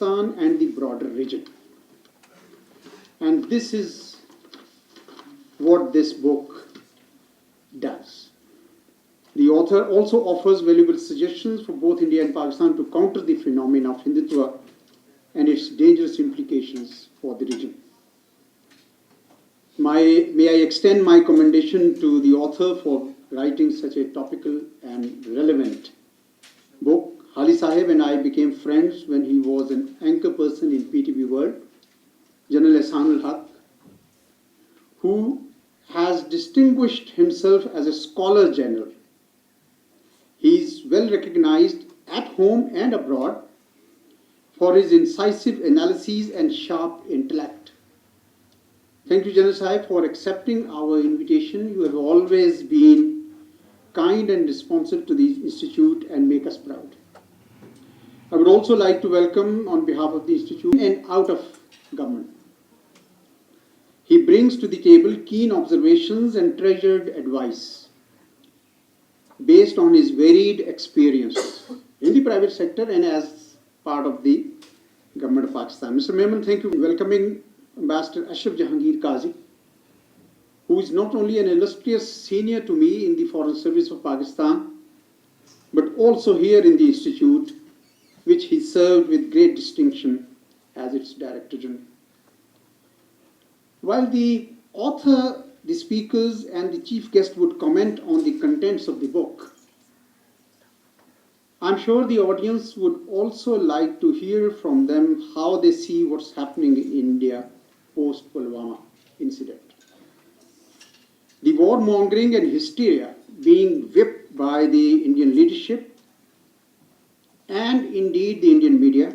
Pakistan and the broader region. And this is what this book does. The author also offers valuable suggestions for both India and Pakistan to counter the phenomena of Hindutva and its dangerous implications for the region. May I extend my commendation to the author for writing such a topical and relevant book. Hali Sahib and I became friends when he was an anchor person in PTV World, General Ehsan-ul-Haq, who has distinguished himself as a scholar general. He is well recognized at home and abroad for his incisive analyses and sharp intellect. Thank you, General Sahib, for accepting our invitation. You have always been kind and responsive to the Institute and make us proud. I would also like to welcome, on behalf of the Institute and out of government. He brings to the table keen observations and treasured advice based on his varied experience in the private sector and as part of the government of Pakistan. Mr. Memon, thank you for welcoming Ambassador Ashraf Jehangir Qazi, who is not only an illustrious senior to me in the Foreign Service of Pakistan, but also here in the Institute, which he served with great distinction as its Director General. While the author, the speakers, and the chief guest would comment on the contents of the book, I'm sure the audience would also like to hear from them how they see what's happening in India post-Pulwama incident. The warmongering and hysteria being whipped by the Indian leadership and indeed the Indian media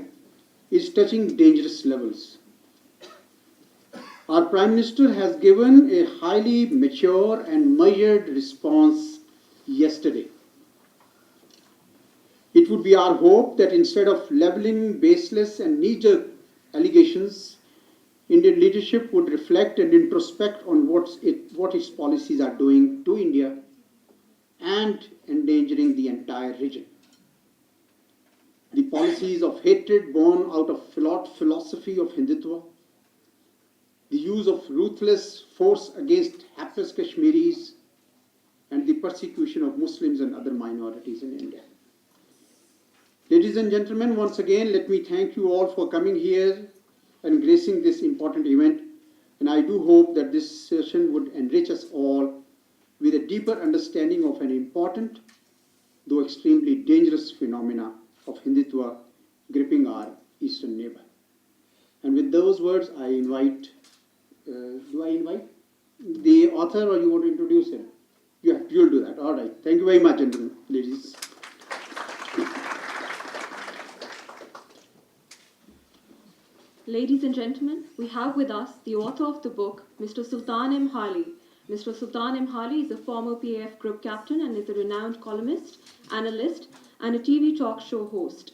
is touching dangerous levels. Our Prime Minister has given a highly mature and measured response yesterday. It would be our hope that instead of leveling baseless and knee-jerk allegations, Indian leadership would reflect and introspect on what its policies are doing to India and endangering the entire region. The policies of hatred born out of philosophy of Hindutva, the use of ruthless force against hapless Kashmiris, and the persecution of Muslims and other minorities in India. Ladies and gentlemen, once again, let me thank you all for coming here and gracing this important event. And I do hope that this session would enrich us all with a deeper understanding of an important, though extremely dangerous phenomena of Hindutva gripping our eastern neighbor. And with those words, I invite, do I invite the author, or you want to introduce him? Yeah, you'll do that. All right. Thank you very much, gentlemen, ladies. Ladies and gentlemen, we have with us the author of the book, Mr. Sultan M. Hali. Mr. Sultan M. Hali is a former PAF group captain and is a renowned columnist, analyst, and a TV talk show host.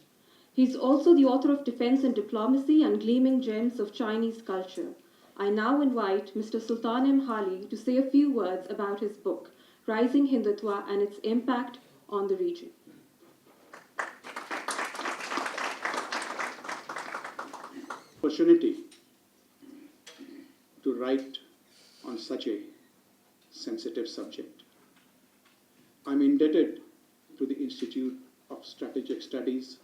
He is also the author of Defense and Diplomacy and Gleaming Gems of Chinese Culture. I now invite Mr. Sultan M. Hali to say a few words about his book, Rising Hindutva and its impact on the region. Opportunity to write on such a sensitive subject. I'm indebted to the Institute of Strategic Studies.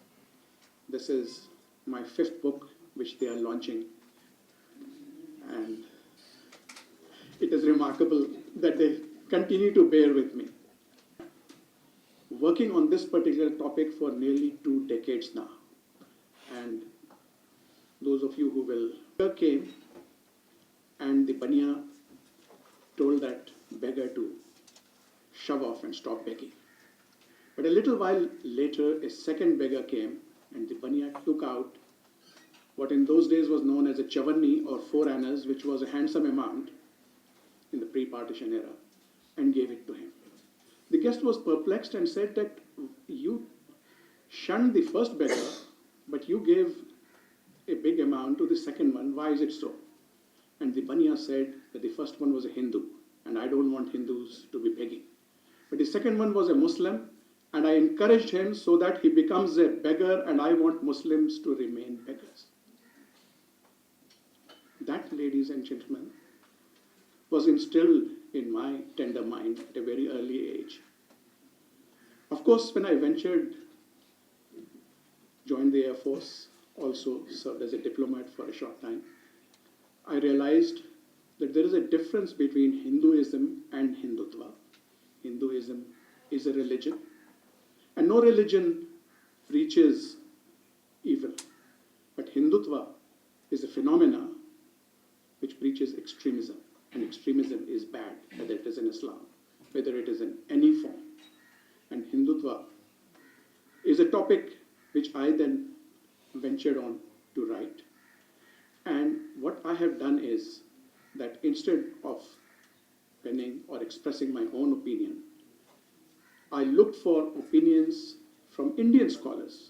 This is my 5th book which they are launching, and it is remarkable that they continue to bear with me. Working on this particular topic for nearly 2 decades now, and those of you who will came and the Baniya told that beggar to shove off and stop begging. But a little while later, a second beggar came and the Baniya took out what in those days was known as a chavanni or 4 annas, which was a handsome amount in the pre-partition era, and gave it to him. The guest was perplexed and said that you shunned the first beggar, but you gave a big amount to the second one. Why is it so? And the Baniya said that the first one was a Hindu, and I don't want Hindus to be begging. But the second one was a Muslim, and I encouraged him so that he becomes a beggar, and I want Muslims to remain beggars. ladies and gentlemen, was instilled in my tender mind at a very early age. Of course, when I joined the Air Force, also served as a diplomat for a short time, I realized that there is a difference between Hinduism and Hindutva. Hinduism is a religion, and no religion preaches evil. But Hindutva is a phenomena which preaches extremism, and extremism is bad, whether it is in Islam, whether it is in any form. And Hindutva is a topic which I then ventured on to write. And what I have done is that instead of penning or expressing my own opinion, I looked for opinions from Indian scholars.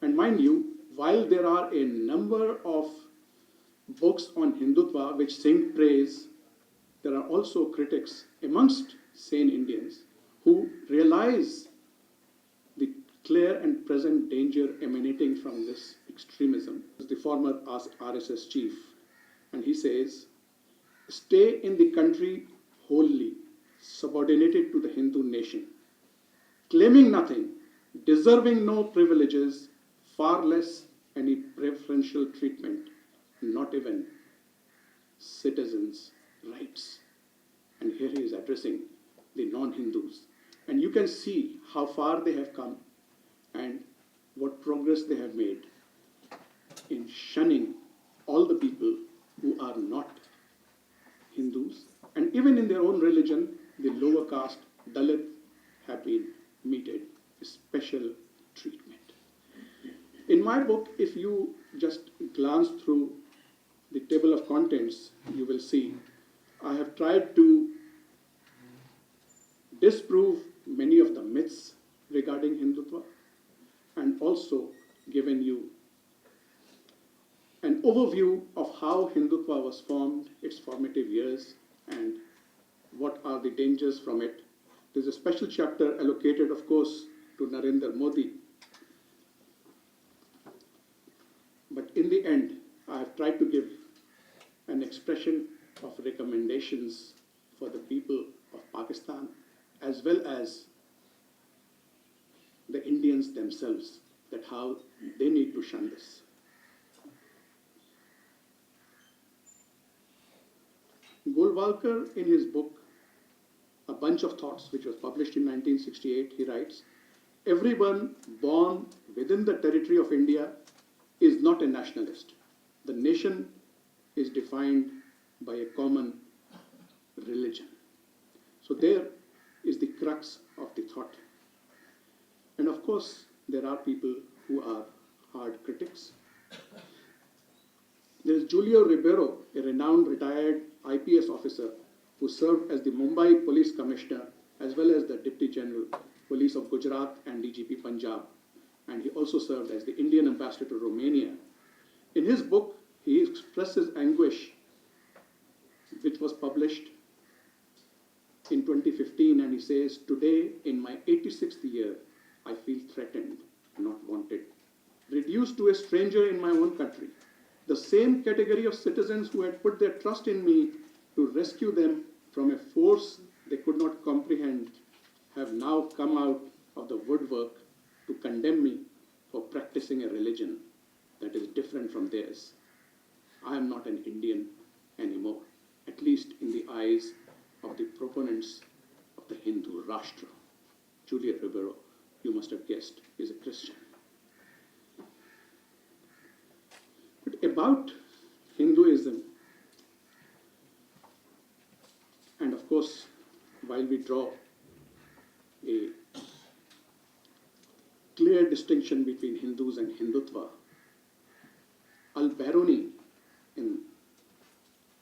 And mind you, while there are a number of books on Hindutva which sing praise, there are also critics amongst sane Indians who realize the clear and present danger emanating from this extremism. The former RSS chief, and he says, stay in the country wholly, subordinated to the Hindu nation, claiming nothing, deserving no privileges, far less any preferential treatment, not even citizens' rights. And here he is addressing the non-Hindus. And you can see how far they have come and what progress they have made in shunning all the people who are not Hindus. And even in their own religion, the lower caste, Dalit, have been meted a special treatment. In my book, if you just glance through the table of contents, you will see I have tried to disprove many of the myths regarding Hindutva and also given you an overview of how Hindutva was formed, its formative years, and what are the dangers from it. There's a special chapter allocated, of course, to Narendra Modi. But in the end, I have tried to give an expression of recommendations for the people of Pakistan, as well as the Indians themselves, that how they need to shun this. Golwalkar, in his book, A Bunch of Thoughts, which was published in 1968, he writes, everyone born within the territory of India is not a nationalist. The nation is defined by a common religion. So there is the crux of the thought. And of course, there are people who are hard critics. There is Julio Ribeiro, a renowned retired IPS officer who served as the Mumbai Police Commissioner as well as the Deputy General Police of Gujarat and DGP Punjab. And he also served as the Indian Ambassador to Romania. In his book, he expresses anguish, which was published in 2015, and he says, today, in my 86th year, I feel threatened, not wanted, reduced to a stranger in my own country. The same category of citizens who had put their trust in me to rescue them from a force they could not comprehend have now come out of the woodwork to condemn me for practicing a religion that is different from theirs. I am not an Indian anymore, at least in the eyes of the proponents of the Hindu Rashtra. Julia Ribeiro, you must have guessed, is a Christian. But about Hinduism, and of course, while we draw a clear distinction between Hindus and Hindutva, Al-Biruni in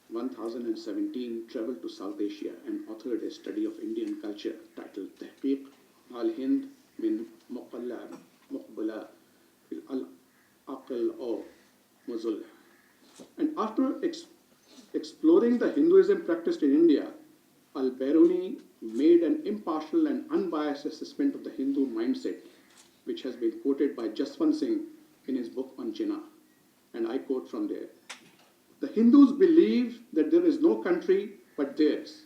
1017 traveled to South Asia and authored a study of Indian culture titled Tahqiq al-Hind min Muqbala fil al-Aql aw Muzul. And after exploring the Hinduism practiced in India, Al-Biruni made an impartial and unbiased assessment of the Hindu mindset, which has been quoted by Jaswant Singh in his book on Jinnah. And I quote from there, The Hindus believe that there is no country but theirs,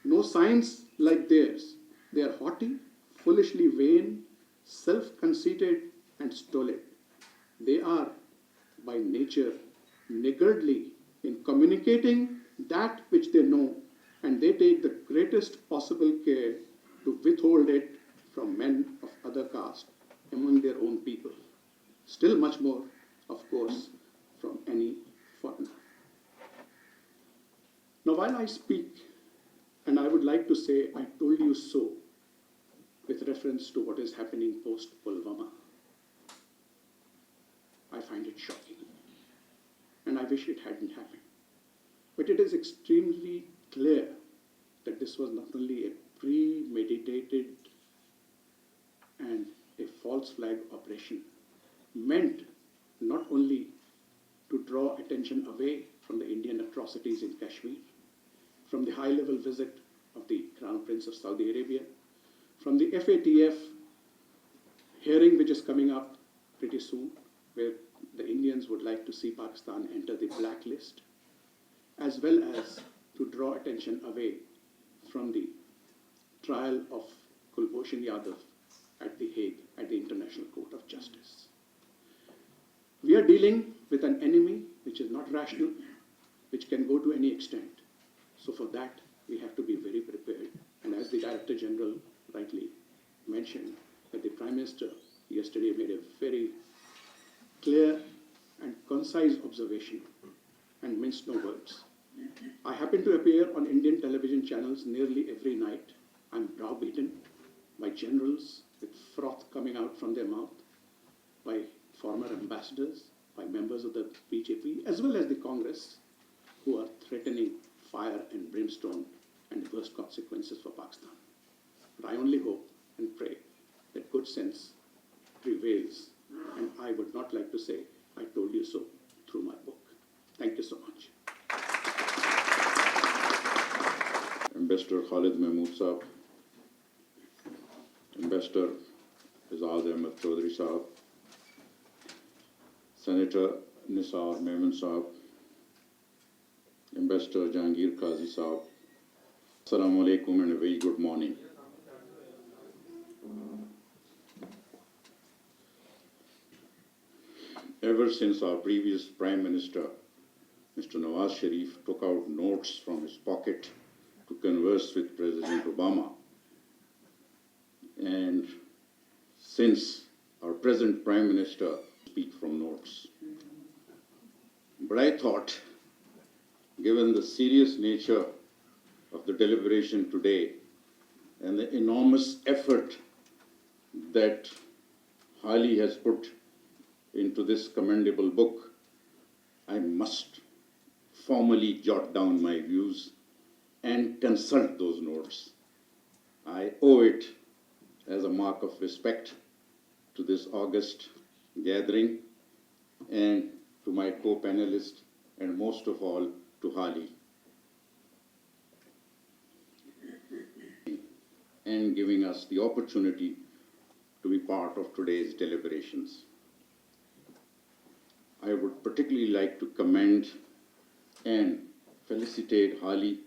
no science like theirs. They are haughty, foolishly vain, self-conceited, and stolid. They are, by nature, niggardly in communicating that which they know, and they take the greatest possible care to withhold it from men of other caste among their own people. Still much more, of course, from any foreigner. Now, while I speak, and I would like to say, I told you so, with reference to what is happening post-Pulwama, I find it shocking, and I wish it hadn't happened. But it is extremely clear that this was not only a premeditated and a false flag operation, meant not only to draw attention away from the Indian atrocities in Kashmir, from the high-level visit of the Crown Prince of Saudi Arabia, from the FATF hearing which is coming up pretty soon, where the Indians would like to see Pakistan enter the blacklist, as well as to draw attention away from the trial of Kulbhushan Yadav at The Hague, at the International Court of Justice. We are dealing with an enemy which is not rational, which can go to any extent. So for that, we have to be very prepared. And as the Director General rightly mentioned, that the Prime Minister yesterday made a very clear and concise observation and minced no words. I happen to appear on Indian television channels nearly every night. I'm browbeaten by generals with froth coming out from their mouth, by former ambassadors, by members of the BJP, as well as the Congress, who are threatening fire and brimstone and the worst consequences for Pakistan. But I only hope and pray that good sense prevails, and I would not like to say, I told you so, through my book. Thank you so much. Ambassador Khalid Mahmood Saab, Ambassador Azad Ahmed Chaudhry Saab, Senator Nisar Memon Saab, Ambassador Jehangir Qazi Saab, Assalamu alaikum and a very good morning. Ever since our previous Prime Minister, Mr. Nawaz Sharif, took out notes from his pocket to converse with President Obama, and since our present Prime Minister speaks from notes. But I thought, given the serious nature of the deliberation today and the enormous effort that Hali has put into this commendable book, I must formally jot down my views and consult those notes. I owe it as a mark of respect to this august gathering and to my co-panelists, and most of all to Hali, and giving us the opportunity to be part of today's deliberations. I would particularly like to commend and felicitate Hali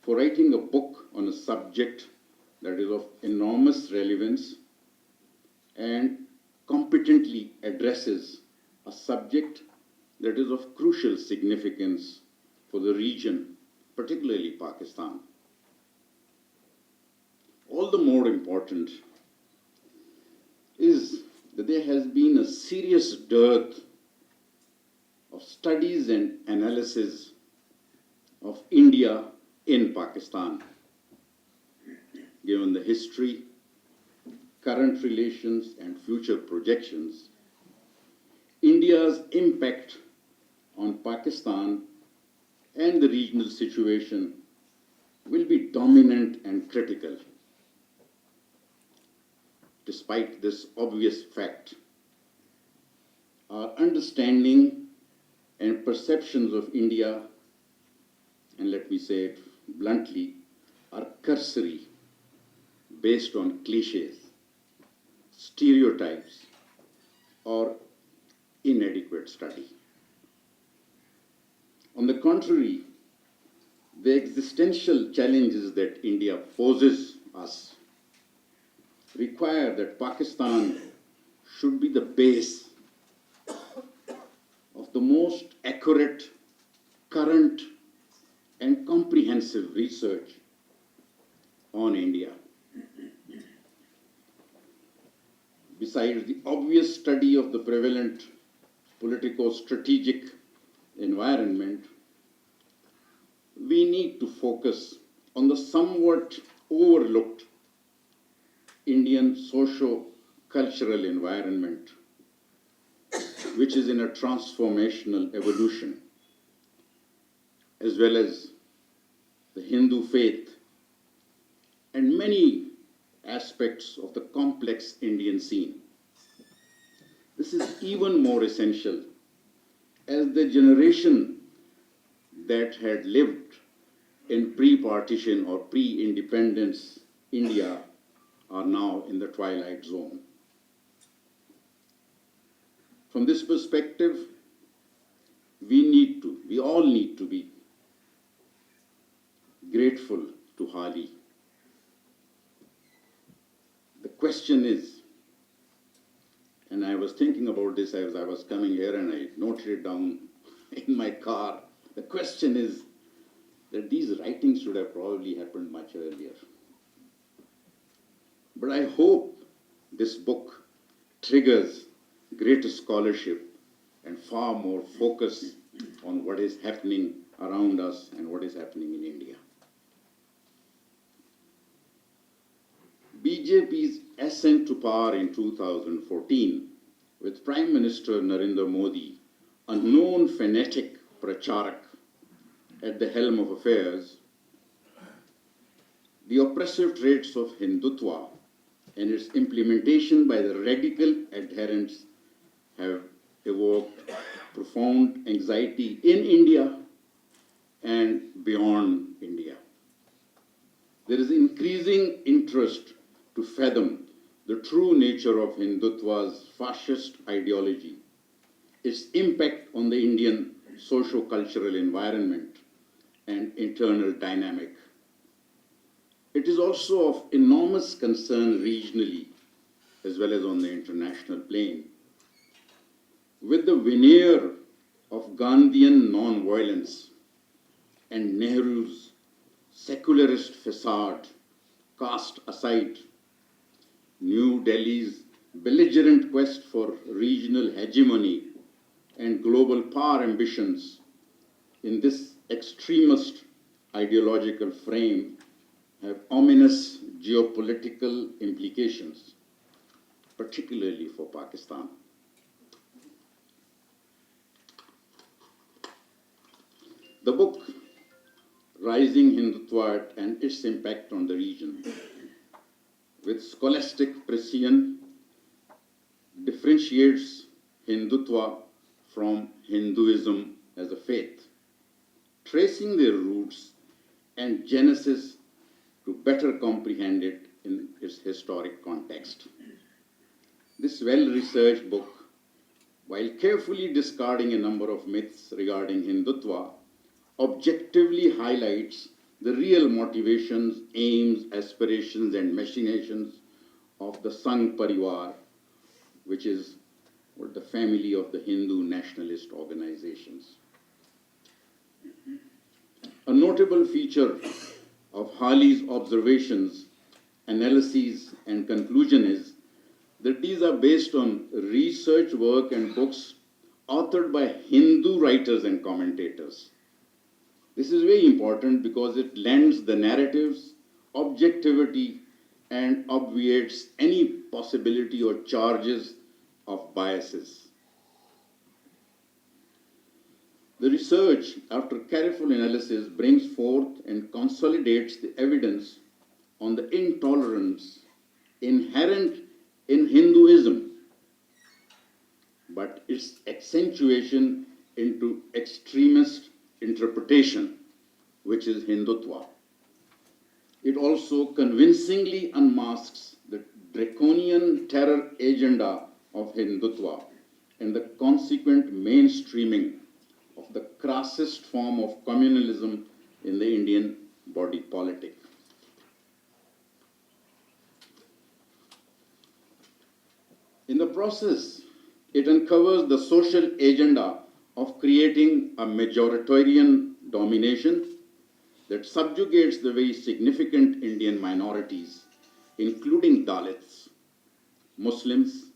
for writing a book on a subject that is of enormous relevance and competently addresses a subject that is of crucial significance for the region, particularly Pakistan. All the more important is that there has been a serious dearth of studies and analysis of India in Pakistan, given the history, current relations, and future projections. India's impact on Pakistan and the regional situation will be dominant and critical. Despite this obvious fact, our understanding and perceptions of India, and let me say it bluntly, are cursory, based on cliches, stereotypes, or inadequate study. contrary, the existential challenges that India poses us require that Pakistan should be the base of the most accurate, current, and comprehensive research on India. Besides the obvious study of the prevalent politico-strategic environment, we need to focus on the somewhat overlooked Indian socio-cultural environment, which is in a transformational evolution, as well as the Hindu faith and many aspects of the complex Indian scene. This is even more essential as the generation that had lived in pre-partition or pre-independence India are now in the twilight zone. From this perspective, we all need to be grateful to Hali. The question is, and I was thinking about this as I was coming here and I noted it down in my car. The question is that these writings should have probably happened much earlier. But I hope this book triggers greater scholarship and far more focus on what is happening around us and what is happening in India. BJP's ascent to power in 2014 with Prime Minister Narendra Modi, a known fanatic pracharak, at the helm of affairs, the oppressive traits of Hindutva and its implementation by the radical adherents have evoked profound anxiety in India and beyond India. There is increasing interest to fathom the true nature of Hindutva's fascist ideology, its impact on the Indian socio-cultural environment and internal dynamic. It is also of enormous concern regionally as well as on the international plane. With the veneer of Gandhian non-violence and Nehru's secularist facade cast aside, New Delhi's belligerent quest for regional hegemony and global power ambitions in this extremist ideological frame have ominous geopolitical implications, particularly for Pakistan. The book, Rising Hindutva and its impact on the region, with scholastic precision, differentiates Hindutva from Hinduism as a faith, tracing their roots and genesis to better comprehend it in its historic context. This well-researched book, while carefully discarding a number of myths regarding Hindutva, objectively highlights the real motivations, aims, aspirations, and machinations of the Sangh Parivar, which is the family of the Hindu nationalist organizations. A notable feature of Hali's observations, analyses, and conclusion is that these are based on research work and books authored by Hindu writers and commentators. This is very important because it lends the narratives objectivity and obviates any possibility or charges of biases. The research, after careful analysis, brings forth and consolidates the evidence on the intolerance inherent in Hinduism, but its accentuation into extremist interpretation, which is Hindutva. It also convincingly unmasks the draconian terror agenda of Hindutva and the consequent mainstreaming of the crassest form of communalism in the Indian body politic. In the process, it uncovers the social agenda of creating a majoritarian domination that subjugates the very significant Indian minorities, including Dalits, Muslims,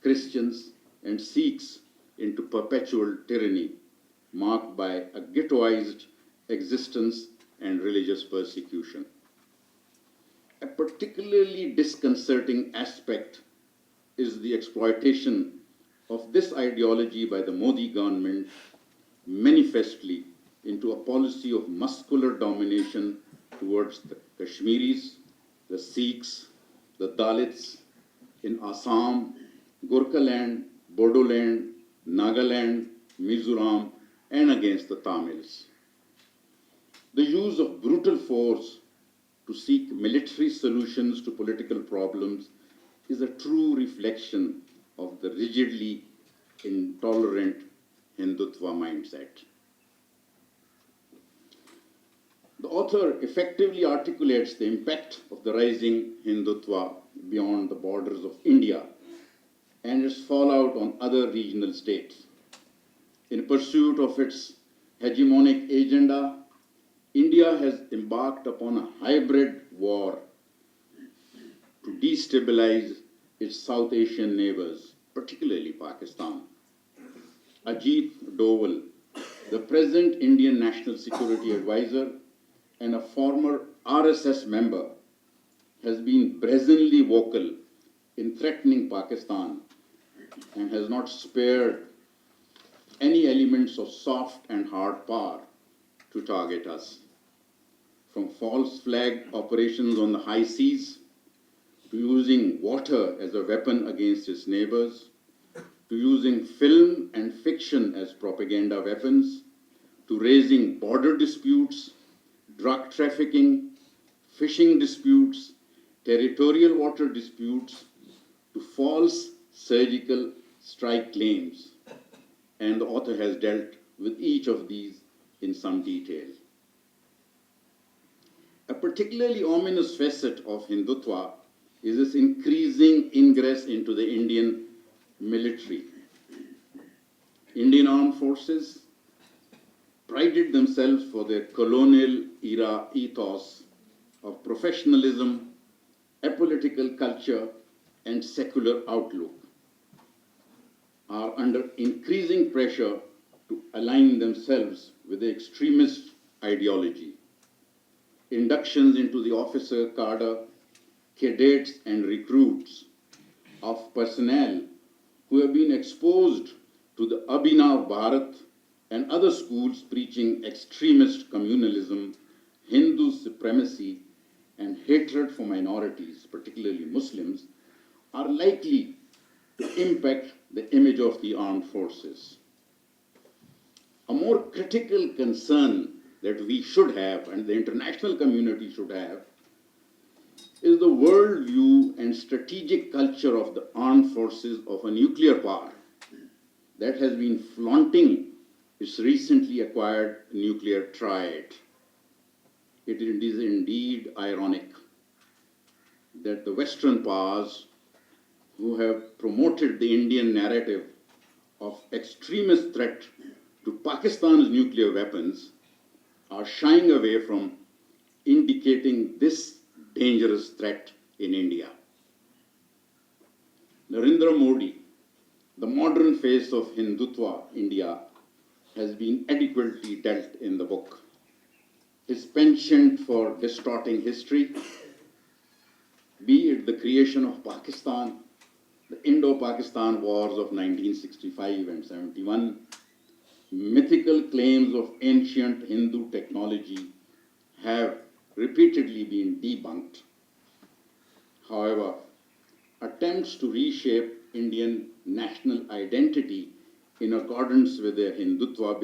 Christians, and Sikhs, into perpetual tyranny, marked by a ghettoized existence and religious persecution. A particularly disconcerting aspect is the exploitation of this ideology by the Modi government manifestly into a policy of muscular domination towards the Kashmiris, the Sikhs, the Dalits in Assam, Gorkhaland, Bodoland, Nagaland, Mizoram, and against the Tamils. The use of brutal force to seek military solutions to political problems is a true reflection of the rigidly intolerant Hindutva mindset. The author effectively articulates the impact of the rising Hindutva beyond the borders of India and its fallout on other regional states. In pursuit of its hegemonic agenda, India has embarked upon a hybrid war to destabilize its South Asian neighbors, particularly Pakistan. Ajit Doval, the present Indian National Security Advisor and a former RSS member, has been brazenly vocal in threatening Pakistan and has not spared any elements of soft and hard power to target us. From false flag operations on the high seas, to using water as a weapon against its neighbors, to using film and fiction as propaganda weapons, to raising border disputes, drug trafficking, fishing disputes, territorial water disputes, to false surgical strike claims. And the author has dealt with each of these in some detail. A particularly ominous facet of Hindutva is its increasing ingress into the Indian military. Indian armed forces prided themselves for their colonial era ethos of professionalism, apolitical culture, and secular outlook, are under increasing pressure to align themselves with the extremist ideology. Inductions into the officer cadre, cadets and recruits of personnel who have been exposed to the Abhinav Bharat and other schools preaching extremist communalism, Hindu supremacy, and hatred for minorities, particularly Muslims, are likely to impact the image of the armed forces. A more critical concern that we should have, and the international community should have, is the worldview and strategic culture of the armed forces of a nuclear power that has been flaunting its recently acquired nuclear triad. It is indeed ironic that the Western powers who have promoted the Indian narrative of extremist threat to Pakistan's nuclear weapons are shying away from indicating this dangerous threat in India. Narendra Modi, the modern face of Hindutva India, has been adequately dealt in the book. His penchant for distorting history, be it the creation of Pakistan, the Indo-Pakistan wars of 1965 and 71, mythical claims of ancient Hindu technology have repeatedly been debunked. However, attempts to reshape Indian national identity in accordance with their Hindutva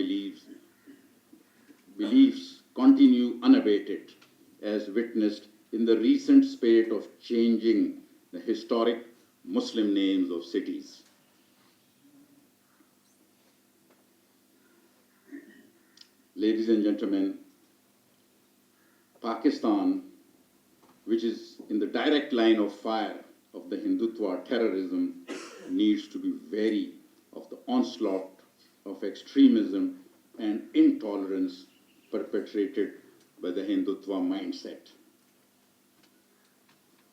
beliefs continue unabated, as witnessed in the recent spate of changing the historic Muslim names of cities. Ladies and gentlemen, Pakistan, which is in the direct line of fire of the Hindutva terrorism, needs to be wary of the onslaught of extremism and intolerance perpetrated by the Hindutva mindset.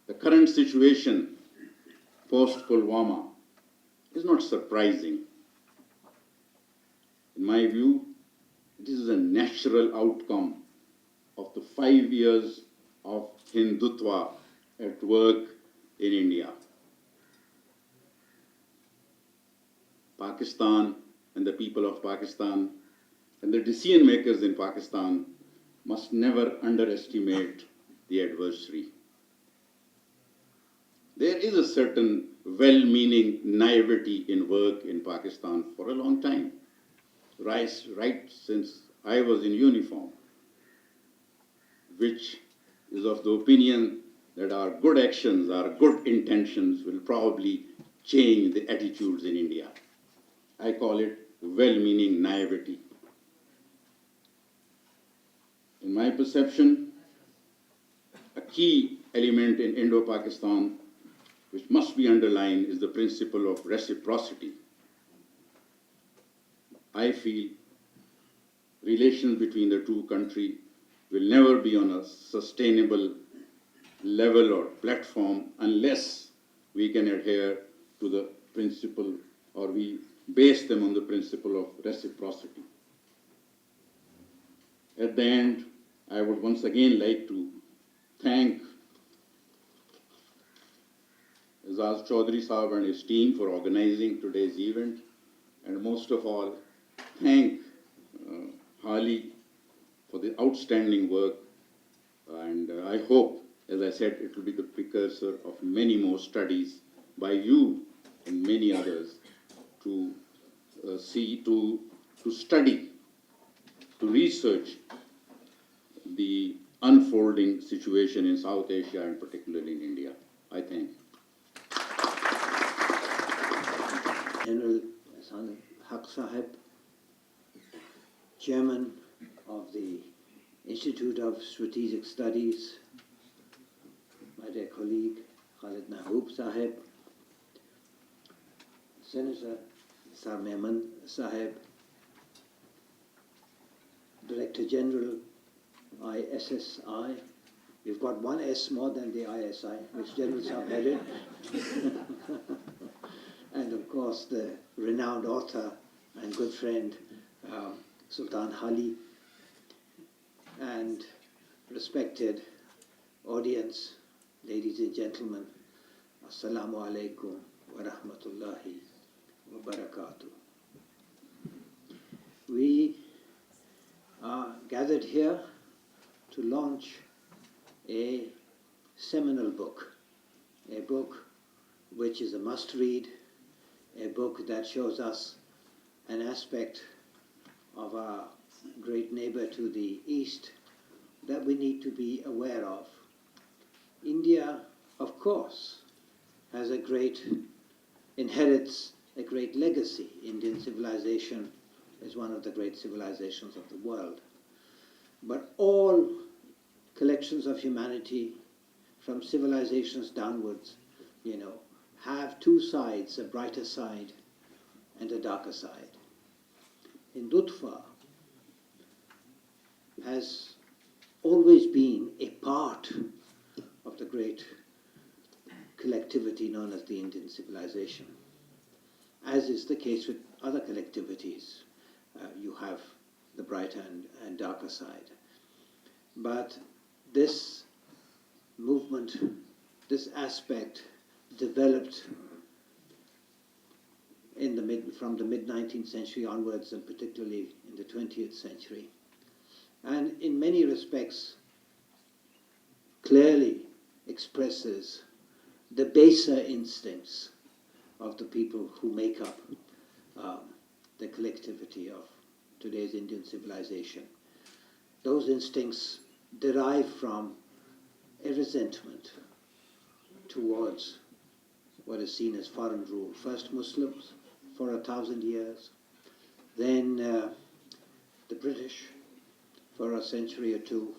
The current situation post-Pulwama is not surprising. In my view, this is a natural outcome of the 5 years of Hindutva at work in India. Pakistan and the people of Pakistan and the decision makers in Pakistan must never underestimate the adversary. There is a certain well-meaning naivety in work in Pakistan for a long time, right since I was in uniform, which is of the opinion that our good actions, our good intentions will probably change the attitudes in India. I call it well-meaning naivety. In my perception, a key element in Indo-Pakistan which must be underlined is the principle of reciprocity. I feel relations between the two countries will never be on a sustainable level or platform unless we can adhere to the principle or we base them on the principle of reciprocity. At the end, I would once again like to thank Azaz Chaudhry Sahab and his team for organizing today's event, and most of all, thank Hali for the outstanding work, and I hope, as I said, it will be the precursor of many more studies by you and many others to study, to research the unfolding situation in South Asia and particularly in India. I thank you. General Ehsan-ul-Haq Sahib, Chairman of the Institute of Strategic Studies, my dear colleague Khalid Nahoob Sahib, Senator Nisar Memon Sahib, Director General ISSI. You've got one S more than the ISI, which General Sahib headed. And of course the renowned author and good friend Sultan Hali, and respected audience, ladies and gentlemen, Assalamu alaikum wa rahmatullahi wa barakatuh. We are gathered here to launch a seminal book, a book which is a must-read, a book that shows us an aspect of our great neighbor to the east that we need to be aware of. India, of course, inherits a great legacy. Indian civilization is one of the great civilizations of the world. But all collections of humanity, from civilizations downwards, have two sides, a brighter side and a darker side. Hindutva has always been a part of the great collectivity known as the Indian civilization, as is the case with other collectivities. You have the brighter and darker side. But this movement, this aspect, developed from the mid-19th century onwards, and particularly in the 20th century, and in many respects clearly expresses the baser instincts of the people who make up the collectivity of today's Indian civilization. Those instincts derive from a resentment towards what is seen as foreign rule. First Muslims for 1,000 years, then the British for a century or two,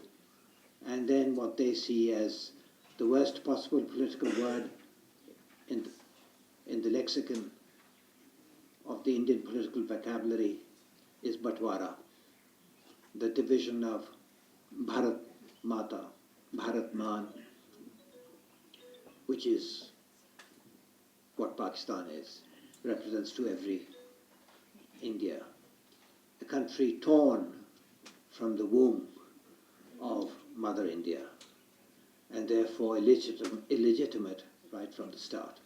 and then what they see as the worst possible political word in the lexicon of the Indian political vocabulary is Batwara, the division of Bharat Mata, Bharat Man, which is what Pakistan is, represents to every India, a country torn from the womb of Mother India, and therefore illegitimate right from the start.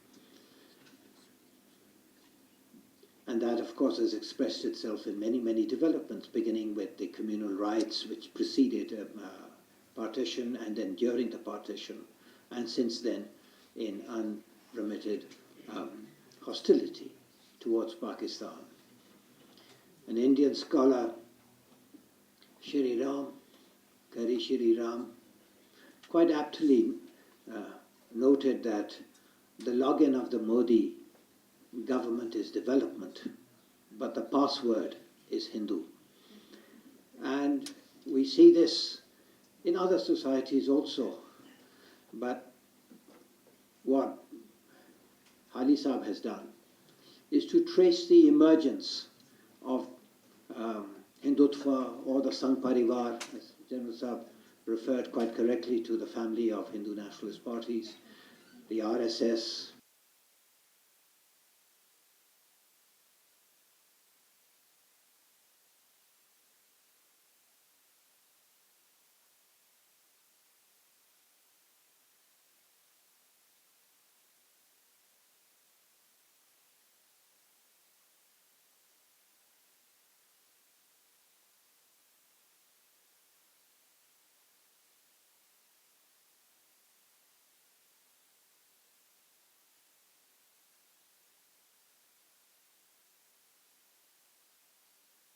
And that, of course, has expressed itself in many, many developments, beginning with the communal rights which preceded partition, and then during the partition, and since then in unremitted hostility towards Pakistan. An Indian scholar, Shri Ram, Kari Shri Ram, quite aptly noted that the login of the Modi government is development, but the password is Hindu. And we see this in other societies also. But what Ali Saab has done is to trace the emergence of Hindutva, or the Sangh Parivar, as General Saab referred quite correctly to the family of Hindu nationalist parties, the RSS,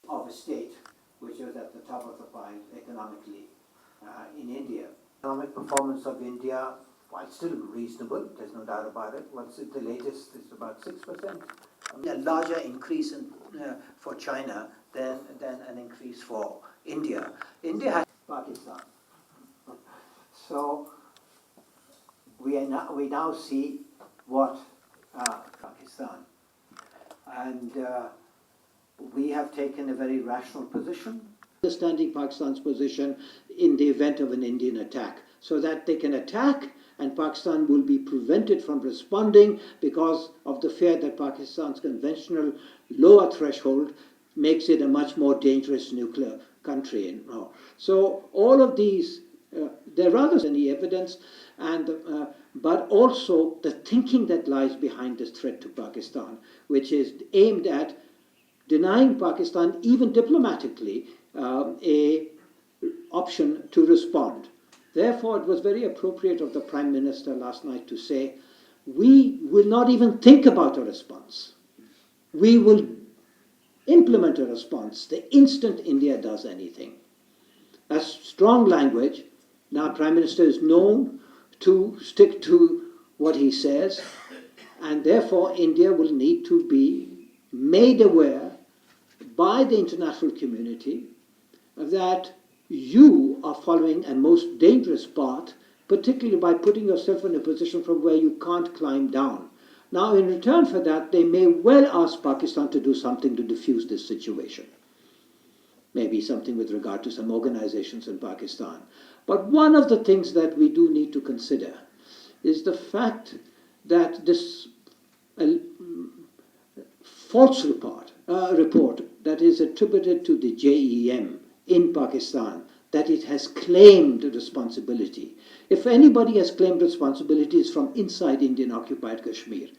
of a state which was at the top of the pile economically in India. Economic performance of India, while still reasonable, there's no doubt about it. What's it, the latest is about 6%. A larger increase for China than an increase for India. India has Pakistan. So we now see what Pakistan. And we have taken a very rational position, understanding Pakistan's position in the event of an Indian attack, so that they can attack and Pakistan will be prevented from responding because of the fear that Pakistan's conventional lower threshold makes it a much more dangerous nuclear country. So all of these, there are any evidence, and but also the thinking that lies behind this threat to Pakistan, which is aimed at denying Pakistan, even diplomatically, a option to respond. Therefore, it was very appropriate of the Prime Minister last night to say, we will not even think about a response. We will implement a response the instant India does anything. That's strong language. Now, Prime Minister is known to stick to what he says, and therefore India will need to be made aware by the international community that you are following a most dangerous path, particularly by putting yourself in a position from where you can't climb down. Now, in return for that, they may well ask Pakistan to do something to diffuse this situation. Maybe something with regard to some organizations in Pakistan. But one of the things that we do need to consider is the fact that this false report that is attributed to the JEM in Pakistan, that it has claimed responsibility. If anybody has claimed responsibility, it's from inside Indian occupied Kashmir.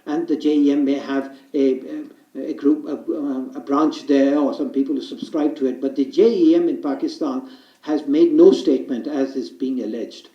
And the JEM may have a group, a branch there, or some people who subscribe to it, but the JEM in Pakistan has made no statement as is being alleged.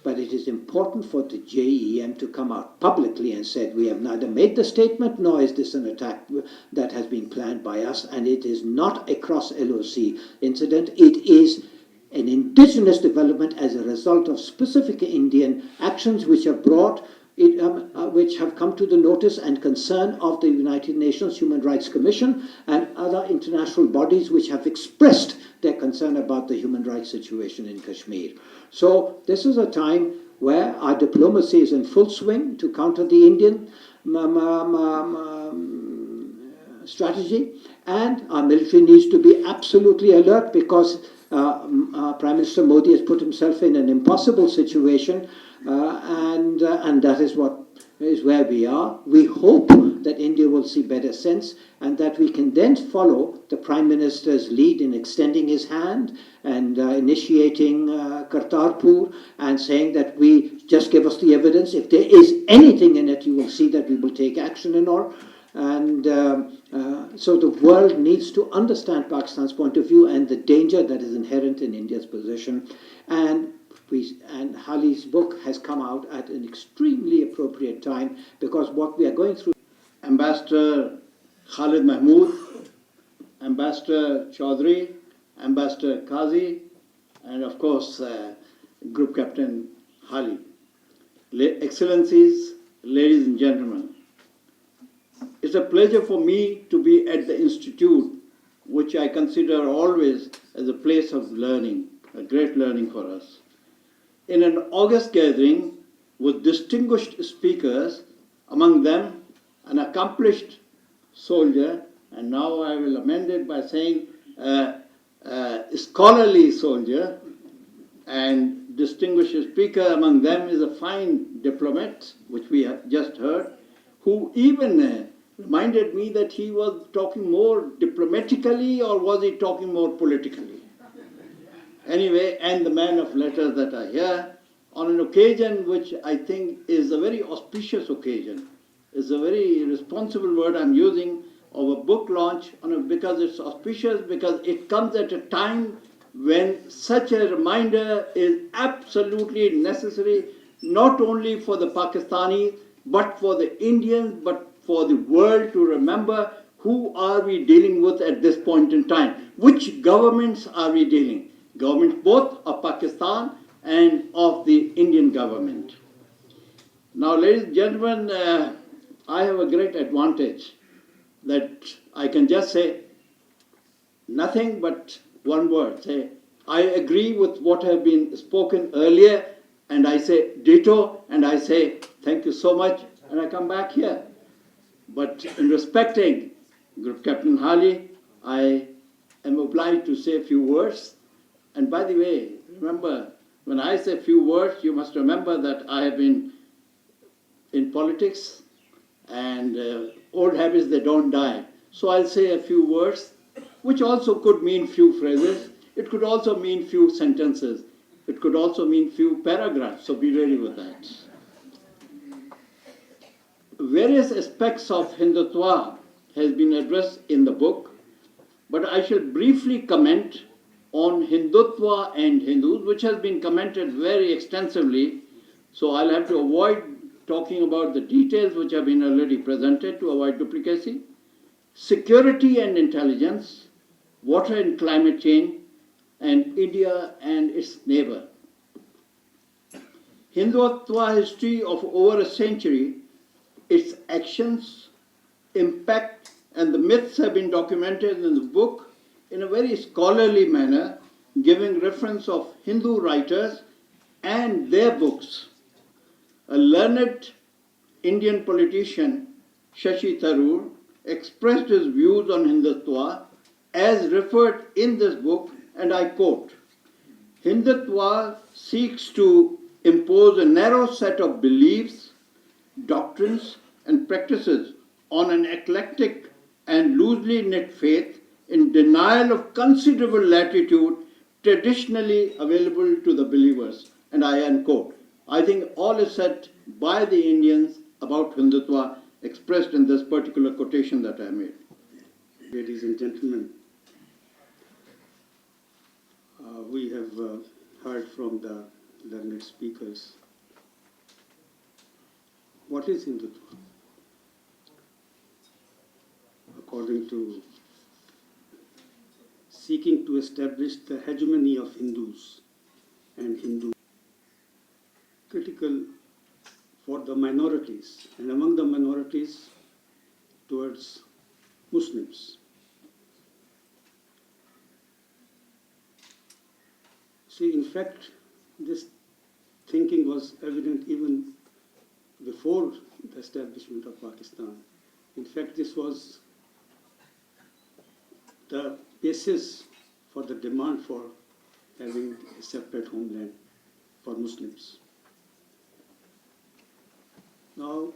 But it is important for the JEM to come out publicly and say, we have neither made the statement, nor is this an attack that has been planned by us, and it is not a cross-LOC incident. It is an indigenous development as a result of specific Indian actions which have brought which have come to the notice and concern of the United Nations Human Rights Commission and other international bodies which have expressed their concern about the human rights situation in Kashmir. So this is a time where our diplomacy is in full swing to counter the Indian strategy, and our military needs to be absolutely alert because Prime Minister Modi has put himself in an impossible situation, and that is what is where we are. We hope that India will see better sense and that we can then follow the Prime Minister's lead in extending his hand and initiating Kartarpur and saying that we just give us the evidence. If there is anything in it, you will see that we will take action and all. And so the world needs to understand Pakistan's point of view and the danger that is inherent in India's position. And Hali's book has come out at an extremely appropriate time because what we are going through. Ambassador Khalid Mahmood, Ambassador Chaudhry, Ambassador Qazi, and of course Group Captain Hali. Excellencies, ladies and gentlemen, it's a pleasure for me to be at the Institute, which I consider always as a place of learning, a great learning for us. In an august gathering with distinguished speakers, among them an accomplished soldier, and now I will amend it by saying scholarly soldier, and distinguished speaker among them is a fine diplomat, which we have just heard, who even reminded me that he was talking more diplomatically or was he talking more politically. Anyway, and the man of letters that are here, on an occasion which I think is a very auspicious occasion, is a very responsible word I'm using, of a book launch, because it's auspicious, because it comes at a time when such a reminder is absolutely necessary, not only for the Pakistanis, but for the Indians, but for the world to remember who are we dealing with at this point in time. Which governments are we dealing? Governments both of Pakistan and of the Indian government. Now, ladies and gentlemen, I have a great advantage that I can just say nothing but one word. Say, I agree with what have been spoken earlier, and I say ditto, and I say thank you so much, and I come back here. But in respecting Group Captain Hali, I am obliged to say a few words. And by the way, remember, when I say a few words, you must remember that I have been in politics, and old habits, they don't die. So I'll say a few words, which also could mean few phrases. It could also mean few sentences. It could also mean few paragraphs, so be ready with that. Various aspects of Hindutva has been addressed in the book, but I shall briefly comment on Hindutva and Hindus, which has been commented very extensively, so I'll have to avoid talking about the details which have been already presented to avoid duplicacy. Security and intelligence, water and climate change, and India and its neighbor. Hindutva history of over a century, its actions, impact, and the myths have been documented in the book in a very scholarly manner, giving reference of Hindu writers and their books. A learned Indian politician, Shashi Tharoor, expressed his views on Hindutva as referred in this book, and I quote, Hindutva seeks to impose a narrow set of beliefs, doctrines, and practices on an eclectic and loosely knit faith in denial of considerable latitude traditionally available to the believers. And I unquote. I think all is said by the Indians about Hindutva expressed in this particular quotation that I made. Ladies and gentlemen, we have heard from the learned speakers. What is Hindutva? According to seeking to establish the hegemony of Hindus and Hindu, critical for the minorities, and among the minorities towards Muslims. See, in fact, this thinking was evident even before the establishment of Pakistan. In fact, this was the basis for the demand for having a separate homeland for Muslims. Now,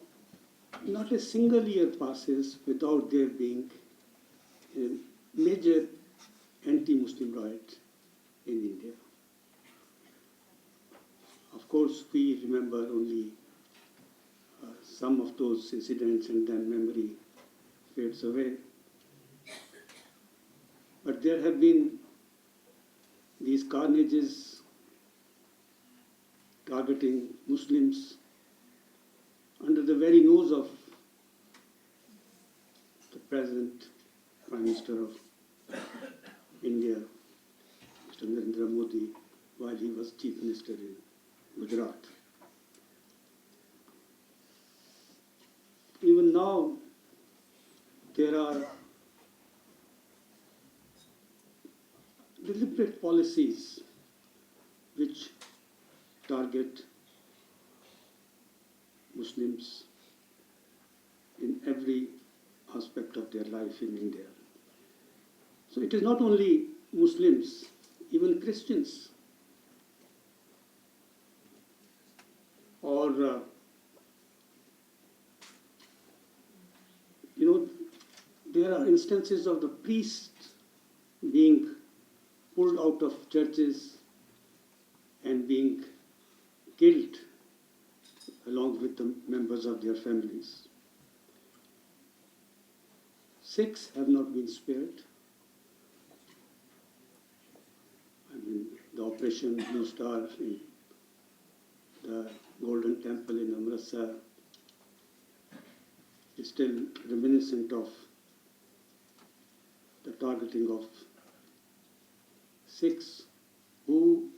not a single year passes without there being a major anti-Muslim riot in India. Of course, we remember only some of those incidents and then memory fades away. But there have been these carnages targeting Muslims under the very nose of the present Prime Minister of India, Mr. Narendra Modi, while he was Chief Minister in Gujarat. Even now, there are deliberate policies which target Muslims in every aspect of their life in India. So it is not only Muslims, even Christians or there are instances of the priests being pulled out of churches and being killed along with the members of their families. Sikhs have not been spared. I mean, the Operation Blue Star in the Golden Temple in Amritsar is still reminiscent of the targeting of Sikhs who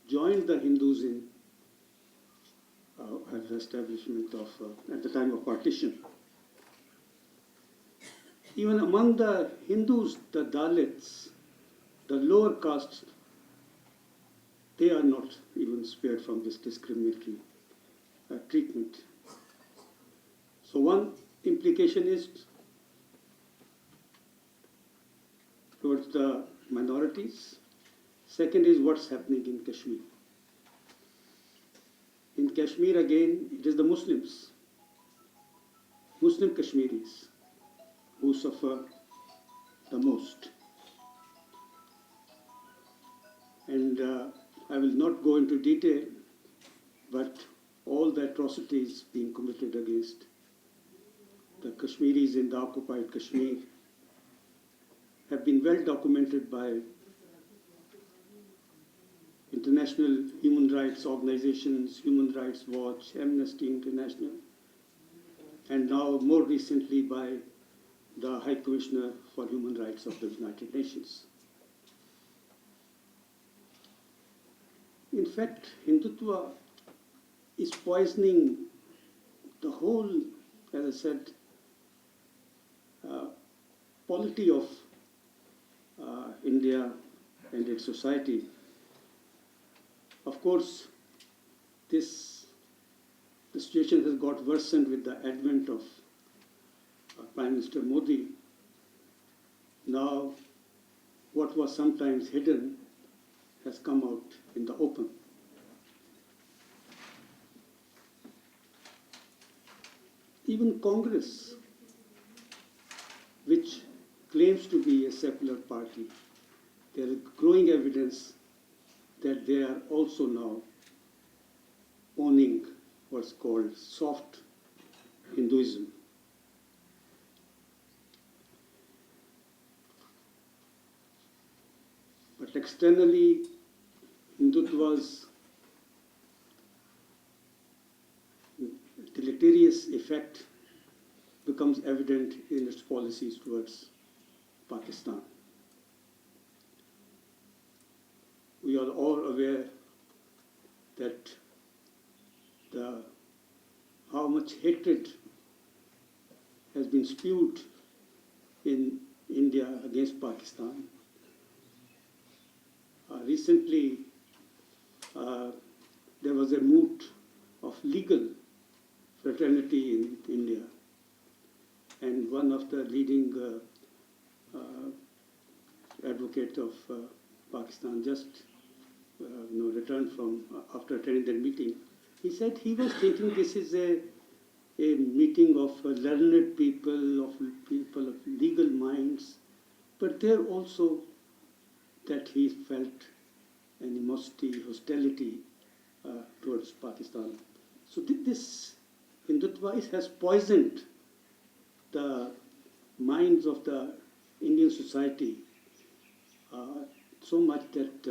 joined the Hindus in at the establishment of, at the time of partition. Even among the Hindus, the Dalits, the lower castes, they are not even spared from this discriminatory treatment. So one implication is towards the minorities. Second is what's happening in Kashmir. In Kashmir, again, it is the Muslims, Muslim Kashmiris, who suffer the most. And I will not go into detail, but all the atrocities being committed against the Kashmiris in the occupied Kashmir have been well documented by international human rights organizations, Human Rights Watch, Amnesty International, and now more recently by the High Commissioner for Human Rights of the United Nations. In fact, Hindutva is poisoning the whole, as I said, polity of India and its society. Of course, the situation has got worsened with the advent of Prime Minister Modi. Now, what was sometimes hidden has come out in the open. Even Congress, which claims to be a secular party, there is growing evidence that they are also now owning what's called soft Hinduism. But externally, Hindutva's deleterious effect becomes evident in its policies towards Pakistan. We are all aware that how much hatred has been spewed in India against Pakistan. recently there was a mood of legal fraternity in India, and one of the leading advocate of Pakistan just returned from after attending that meeting. He said he was thinking this is a meeting of learned people, of people of legal minds, but there also that he felt animosity, hostility towards Pakistan. So this Hindutva has poisoned the minds of the Indian society so much that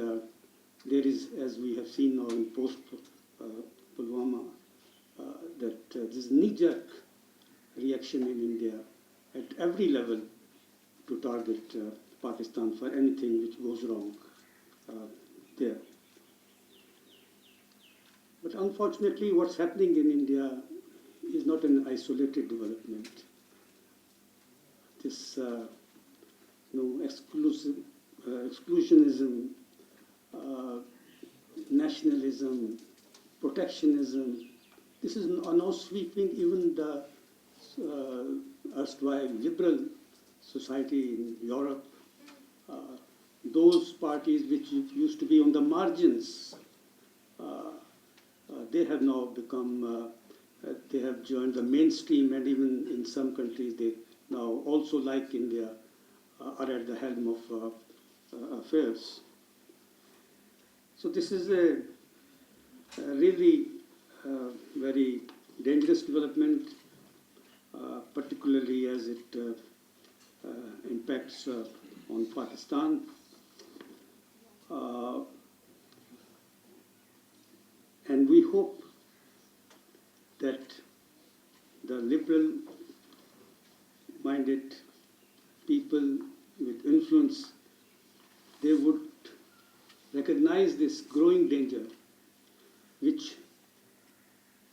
there is, as we have seen now in post-Pulwama, that this knee-jerk reaction in India at every level to target Pakistan for anything which goes wrong there. But unfortunately, what's happening in India is not an isolated development. This exclusionism, nationalism, protectionism, this is now sweeping even the erstwhile liberal society in Europe. Those parties which used to be on the margins, they have now become, they have joined the mainstream, and even in some countries they now also, like India, are at the helm of affairs. So this is a really very dangerous development, particularly as it impacts on Pakistan. And we hope that the liberal-minded people with influence, they would recognize this growing danger, which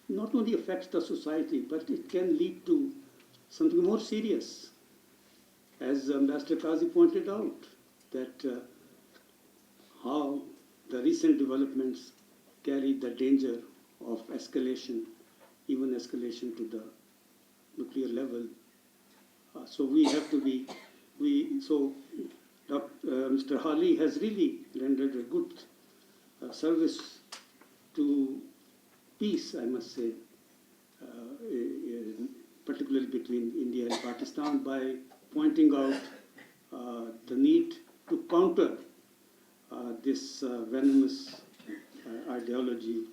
not only affects the society, but it can lead to something more serious. As Ambassador Qazi pointed out, that how the recent developments carry the danger of escalation, even escalation to the nuclear level. So we have to be, Mr. Hali has really rendered a good service to peace, I must say, particularly between India and Pakistan, by pointing out the need to counter this venomous ideology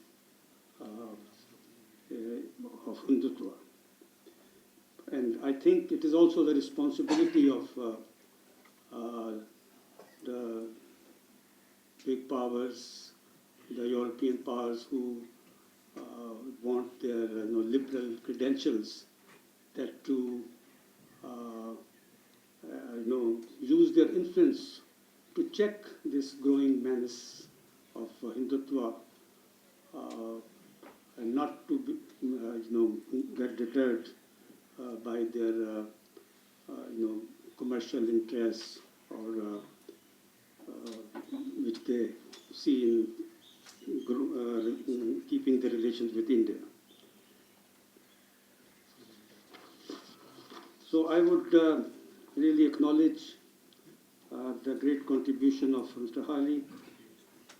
of Hindutva. And I think it is also the responsibility of the big powers, the European powers who want their liberal credentials, that to use their influence to check this growing menace of Hindutva, and not to be, get deterred by their commercial interests, or which they see in keeping the relations with India. So I would really acknowledge the great contribution of Mr. Hali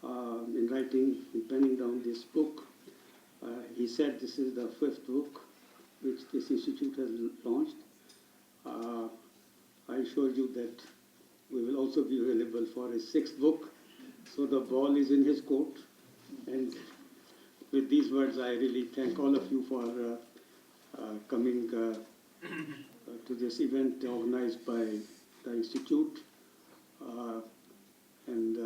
in writing and penning down this book. He said this is the 5th book which this institute has launched. I assure you that we will also be available for his 6th book. So the ball is in his court. And with these words, I really thank all of you for coming to this event organized by the Institute. And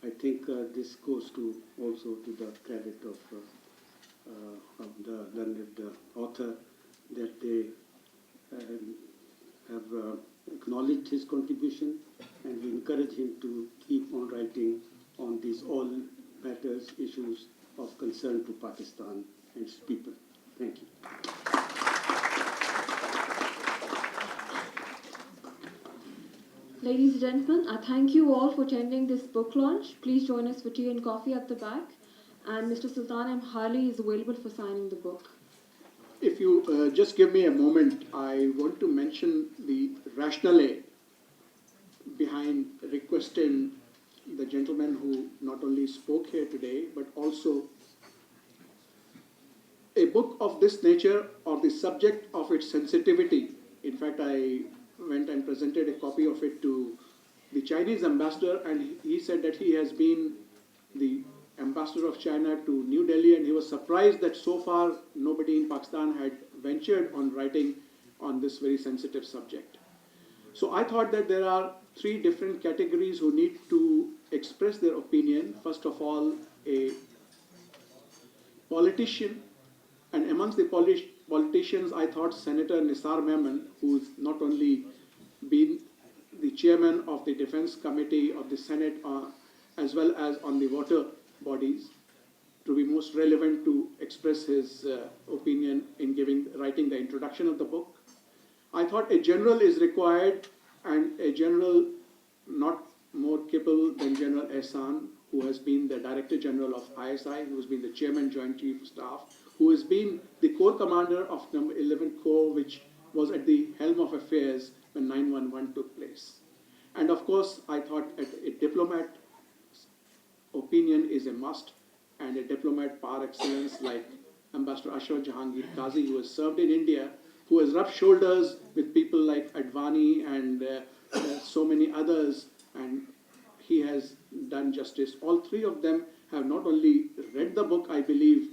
I think this goes to also to the credit of the learned author, that they have acknowledged his contribution, and we encourage him to keep on writing on these all matters, issues of concern to Pakistan and its people. Thank you. Ladies and gentlemen, I thank you all for attending this book launch. Please join us for tea and coffee at the back. And Mr. Sultan M. Hali is available for signing the book. If you just give me a moment, I want to mention the rationale behind requesting the gentleman who not only spoke here today, but also a book of this nature or the subject of its sensitivity. In fact, I went and presented a copy of it to the Chinese ambassador, and he said that he has been the ambassador of China to New Delhi, and he was surprised that so far nobody in Pakistan had ventured on writing on this very sensitive subject. So I thought that there are three different categories who need to express their opinion. First of all, a politician, and amongst the politicians, I thought Senator Nisar Memon, who's not only been the chairman of the Defense Committee of the Senate, as well as on the water bodies, to be most relevant to express his opinion in writing the introduction of the book. I thought a general is required, and a general not more capable than General Ehsan, who has been the Director General of ISSI, who has been the Chairman Joint Chief of Staff, who has been the Corps Commander of No. 11 Corps, which was at the helm of affairs when 9/11 took place. And of course, I thought a diplomat opinion is a must, and a diplomat par excellence like Ambassador Ashraf Jehangir Qazi, who has served in India, who has rubbed shoulders with people like Advani and so many others, and he has done justice. All three of them have not only read the book, I believe,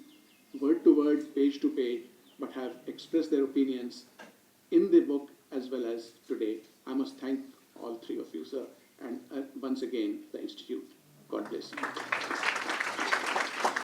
word to word, page to page, but have expressed their opinions in the book as well as today. I must thank all three of you, sir, and once again, the Institute.